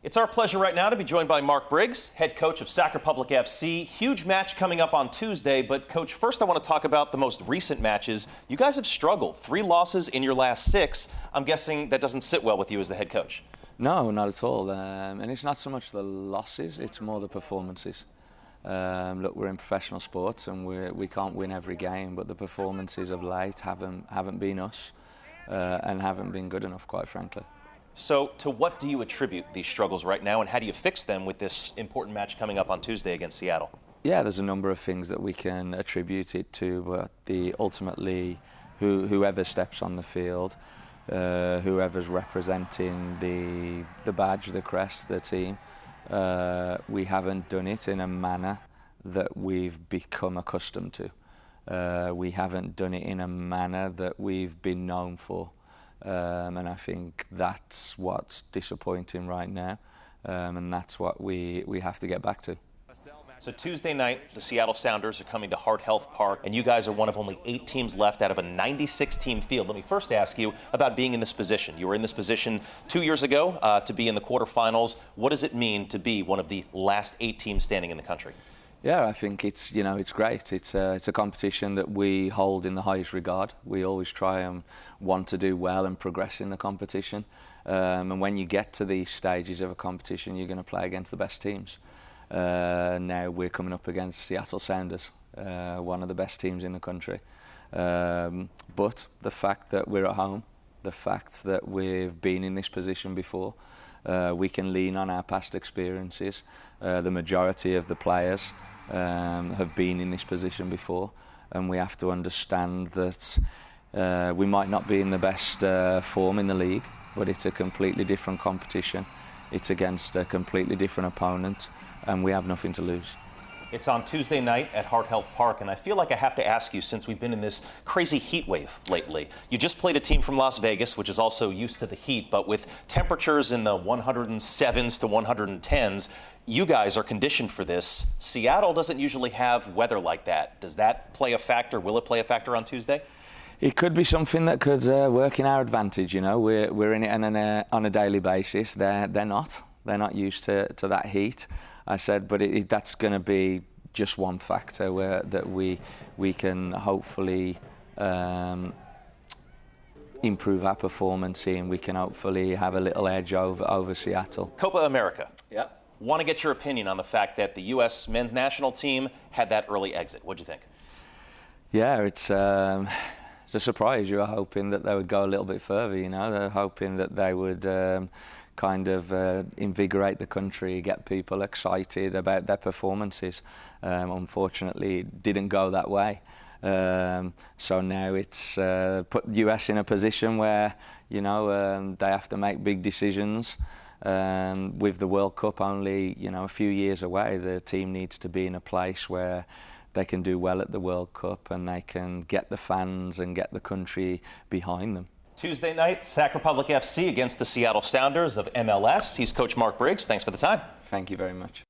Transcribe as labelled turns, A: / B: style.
A: It's our pleasure right now to be joined by Mark Briggs, head coach of Sac Republic FC. Huge match coming up on Tuesday, but Coach, first I want to talk about the most recent matches. You guys have struggled. 3 losses in your last 6. I'm guessing that doesn't sit well with you as the head coach.
B: No, not at all. And it's not so much the losses, it's more the performances. Look, we're in professional sports and we can't win every game, but the performances of late haven't been us and haven't been good enough, quite frankly.
A: So to what do you attribute these struggles right now, and how do you fix them with this important match coming up on Tuesday against Seattle?
B: Yeah, there's a number of things that we can attribute it to, but ultimately whoever steps on the field, whoever's representing the badge, the crest, the team, we haven't done it in a manner that we've become accustomed to. We haven't done it in a manner that we've been known for. And I think that's what's disappointing right now, and that's what we have to get back to.
A: So Tuesday night, the Seattle Sounders are coming to Heart Health Park, and you guys are one of only 8 teams left out of a 96-team field. Let me first ask you about being in this position. You were in this position 2 years ago to be in the quarterfinals. What does it mean to be one of the last 8 teams standing in the country?
B: Yeah, I think it's great. It's a competition that we hold in the highest regard. We always try and want to do well and progress in the competition. And when you get to these stages of a competition, you're going to play against the best teams. Now we're coming up against Seattle Sounders, one of the best teams in the country. But the fact that we're at home, the fact that we've been in this position before, we can lean on our past experiences. The majority of the players have been in this position before, and we have to understand that we might not be in the best form in the league, but it's a completely different competition. It's against a completely different opponent, and we have nothing to lose.
A: It's on Tuesday night at Heart Health Park, and I feel like I have to ask you, since we've been in this crazy heat wave lately. You just played a team from Las Vegas, which is also used to the heat, but with temperatures in the 107s to 110s, you guys are conditioned for this. Seattle doesn't usually have weather like that. Does that play a factor? Will it play a factor on Tuesday?
B: It could be something that could work in our advantage. You know, we're in it on a daily basis. They're not. They're not used to that heat. I said, but that's going to be just one factor that we can hopefully improve our performance in. We can hopefully have a little edge over Seattle.
A: Copa America.
B: Yeah.
A: Want to get your opinion on the fact that the U.S. men's national team had that early exit. What'd you think?
B: Yeah, it's a surprise. You were hoping that they would go a little bit further. You know, they're hoping that they would kind of invigorate the country, get people excited about their performances. Unfortunately, it didn't go that way. So now it's put the US in a position where, you know, they have to make big decisions. With the World Cup only, you know, a few years away, the team needs to be in a place where they can do well at the World Cup and they can get the fans and get the country behind them.
A: Tuesday night, Sac Republic FC against the Seattle Sounders of MLS. He's Coach Mark Briggs. Thanks for the time.
B: Thank you very much.